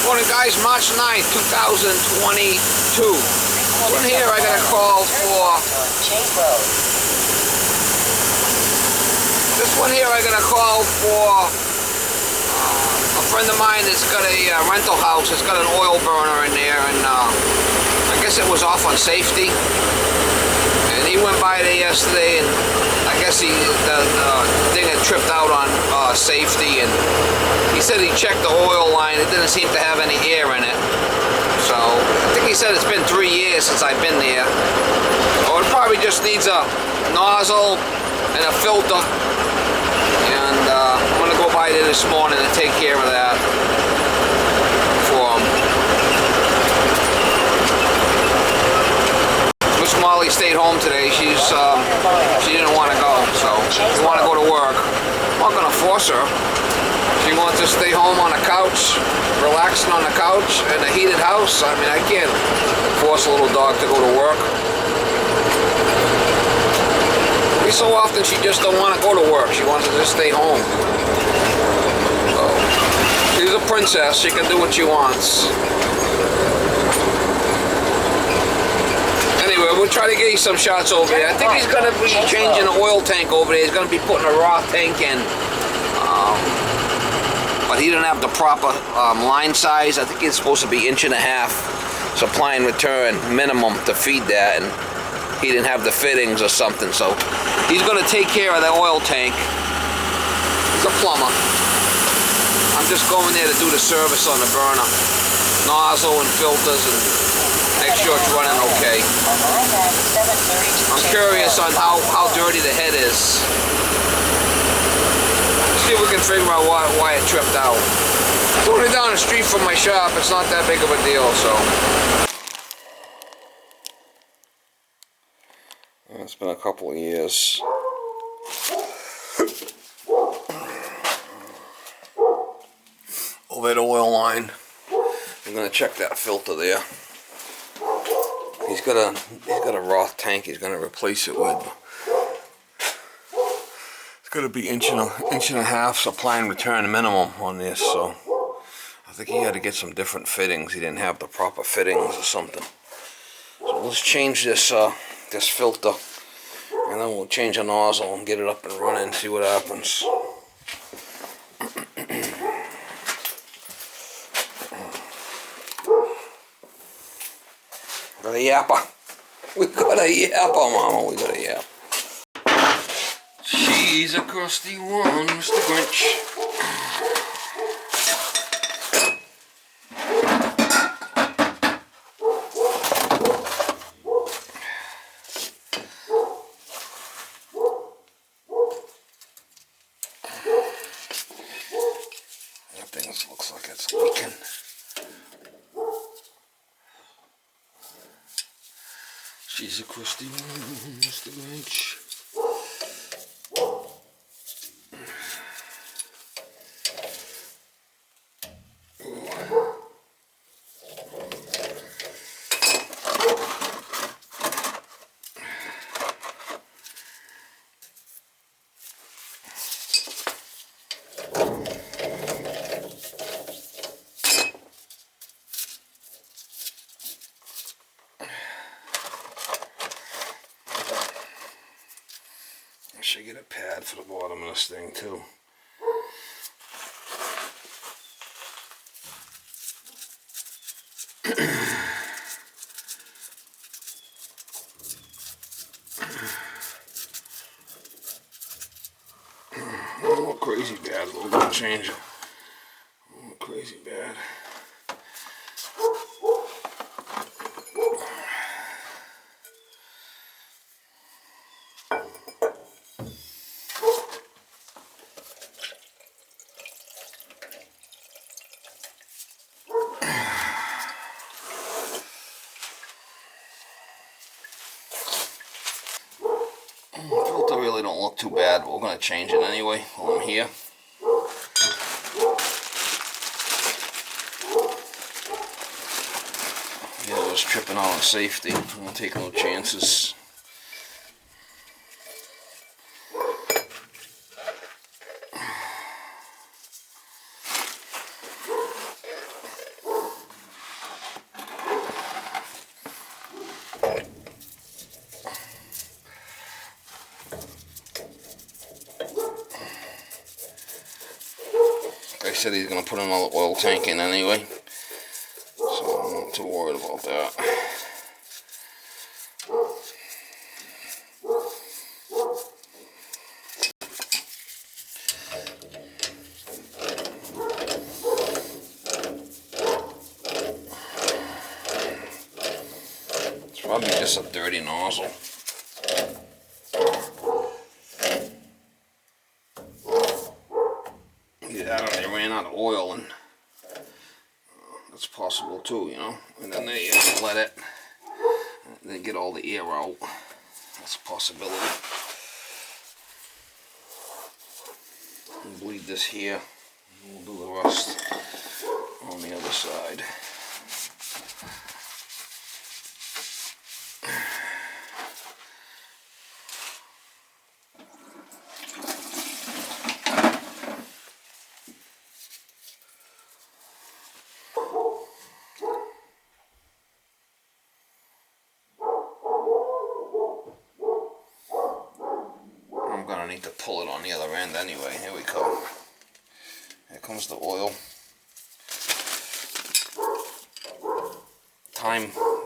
Morning guys, March 9th, 2022. In here I got a call for... This one here I got a call for a friend of mine that's got a rental house. It's got an oil burner in there, and I guess it was off on safety. And he went by there yesterday, and I guess the thing had tripped out on safety, and he said he checked the oil line. It didn't seem to have any air in it. So I think he said it's been 3 years since I've been there. So it probably just needs a nozzle and a filter. And I'm going to go by there this morning and take care of that for him. Miss Molly stayed home today. She didn't want to go, so she wanted to go to work. I'm not going to force her. She wants to stay home on the couch, relaxing on the couch in a heated house. I mean, I can't force a little dog to go to work. Every so often she just don't want to go to work. She wants to just stay home. So, she's a princess. She can do what she wants. Anyway, we'll try to get you some shots over there. I think he's going to be changing the oil tank over there. He's going to be putting a raw tank in. But he didn't have the proper line size. I think it's supposed to be 1.5 inches supply and return minimum to feed that, and he didn't have the fittings or something. So he's going to take care of the oil tank. He's a plumber. I'm just going there to do the service on the burner, nozzle and filters, and make sure it's running okay. I'm curious on how dirty the head is. See if we can figure out why it tripped out. It's only down the street from my shop. It's not that big of a deal, so. It's been a couple of years. Over the oil line. I'm gonna check that filter there. He's got a raw tank he's gonna replace it with. Going to be 1.5 inches supply and return minimum on this, so I think he had to get some different fittings. He didn't have the proper fittings or something. So let's change this this filter, and then we'll change the nozzle and get it up and running and see what happens. Got a yapper. We got a yapper, Mama. We got a yapper. She's a crusty one, Mr. Grinch. That thing looks like it's leaking. She's a crusty one, Mr. Grinch. I should get a pad for the bottom of this thing too. Oh, crazy bad. We're gonna change it. Oh, crazy bad. Filter really don't look too bad, but we're going to change it anyway while I'm here. Yeah, I was tripping out on safety. I'm going to take no chances. said he's going to put another oil tank in anyway, so I'm not too worried about that. It's probably just a dirty nozzle. Yeah, I don't know, they ran out of oil, and that's possible too, you know. And then they let it, they get all the air out. That's a possibility. We'll bleed this here. We'll do the rest on the other side. I'm gonna need to pull it on the other end anyway. Here we go. Here comes the oil.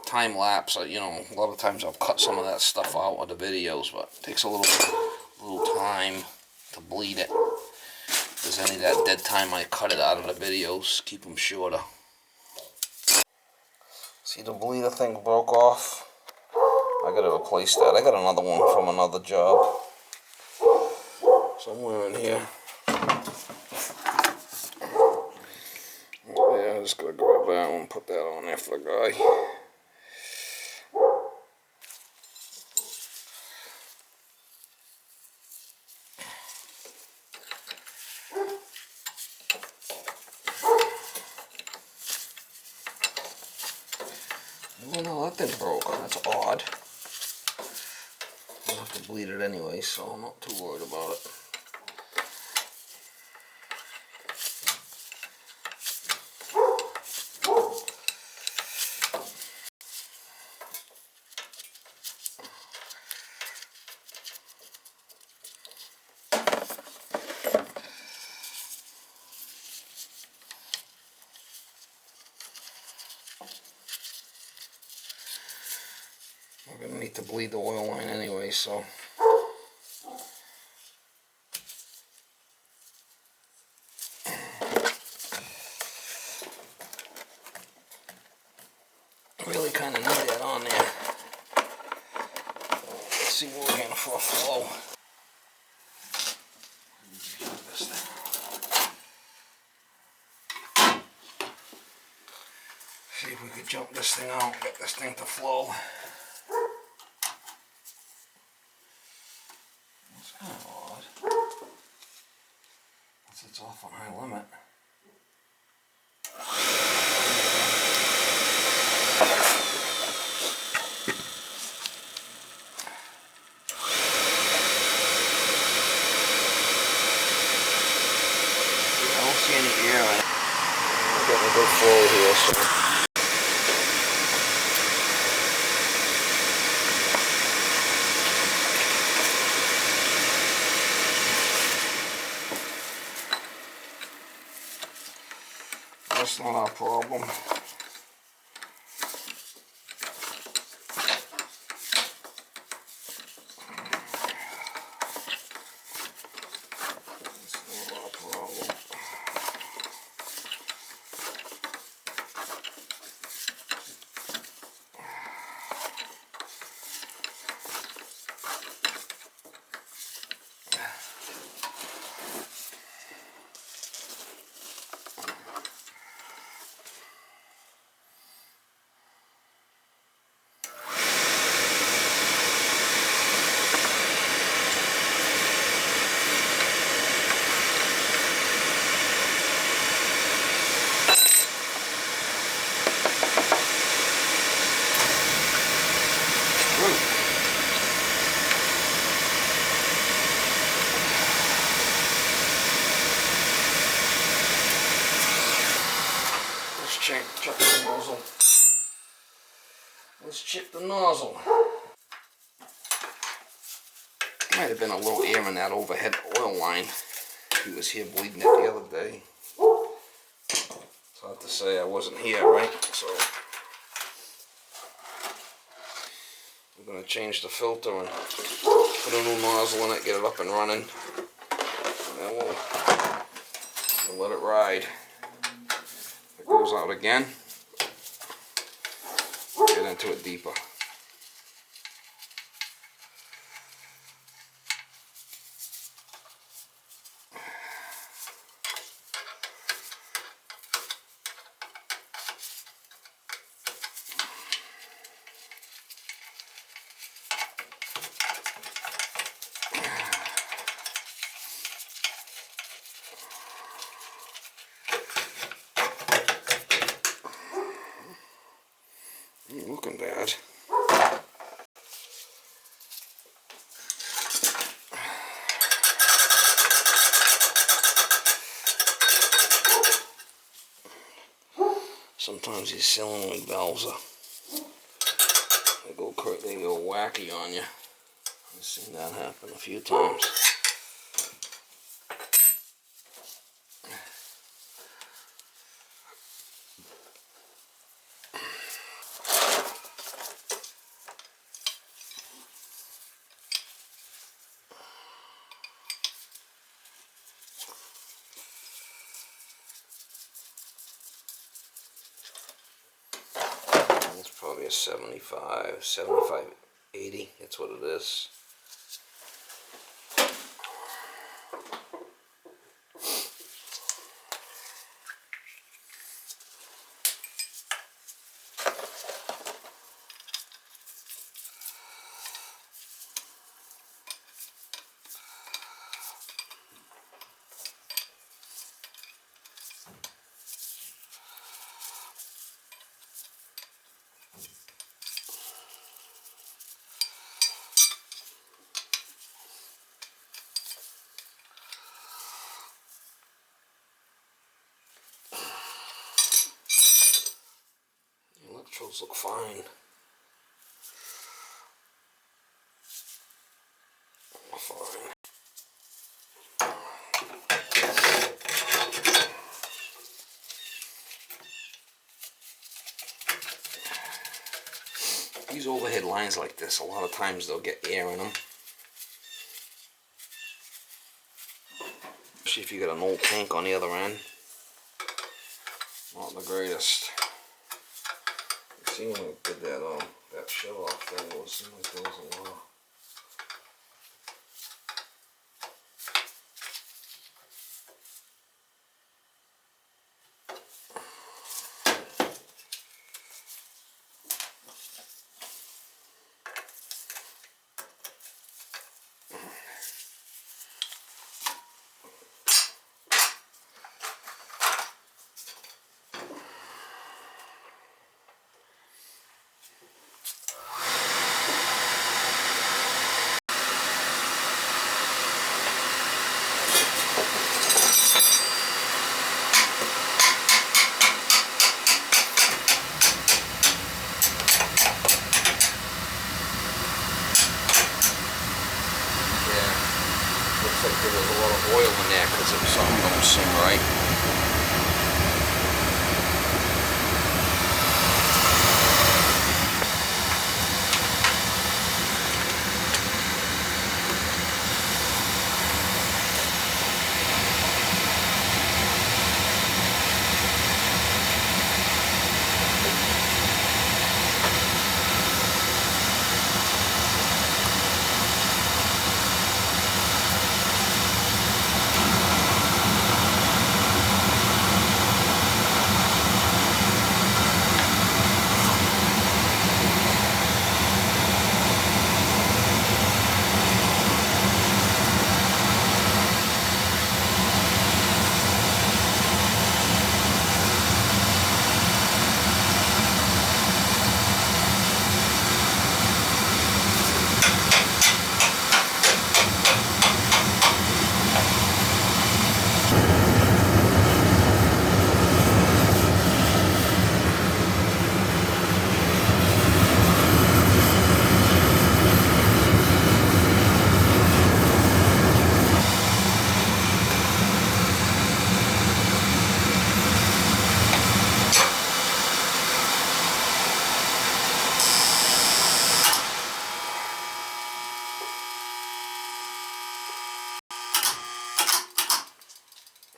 Time lapse. You know, a lot of times I'll cut some of that stuff out of the videos, but it takes a little time to bleed it. If there's any of that dead time, I cut it out of the videos, keep them shorter. See, the bleeder thing broke off. I gotta replace that. I got another one from another job somewhere in here. Yeah, I'm just gonna grab that one and put that on there for the guy. Oh no, that thing broke. That's odd. I'll have to bleed it anyway, so I'm not too worried about it. We're going to need to bleed the oil line anyway, so. Really kind of need that on there. Let's see what we're getting for a flow. See if we could jump this thing out, get this thing to flow. That's kind of odd. Once it's off on high limit. I don't see any air in it. I'm getting a good flow here, so. That's not our problem. Check the nozzle. Let's check the nozzle. Might have been a little air in that overhead oil line. He was here bleeding it the other day. hard to say, I wasn't here, right? So I'm going to change the filter and put a new nozzle in it, get it up and running, and then we'll let it ride. If it goes out again, get into it deeper. Looking bad. Sometimes these cylinder valves they go wacky on you. I've seen that happen a few times. It's probably a 75, 80, that's what it is. Electrodes look fine. These overhead lines like this, a lot of times they'll get air in them. Especially if you got an old tank on the other end. Not the greatest. It seemed like it did that shut off thing. It seemed like there was a lot. Looks like there was a lot of oil in there because something don't seem right.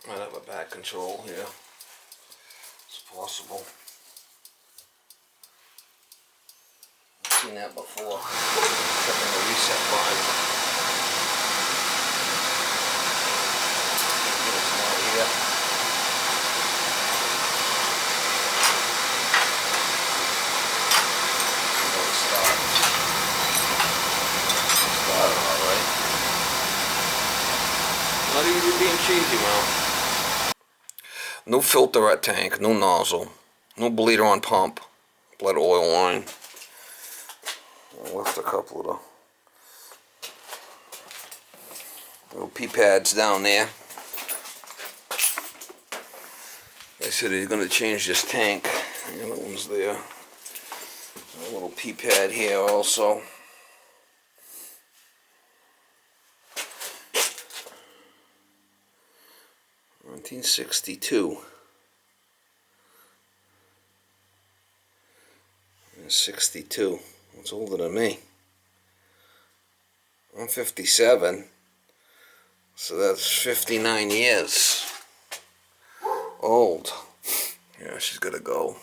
Might have a back control here. It's possible. I've seen that before. Checking the reset button. It's not here. Started alright. Not even being cheesy, man. No filter at tank, no nozzle, no bleeder on pump, blood oil line. I left a couple of the little pee pads down there. They said he's going to change this tank. The other one's there. A little pee pad here also. $1962. 62. That's older than me. I'm 57. So that's 59 years old. Yeah, she's gotta go.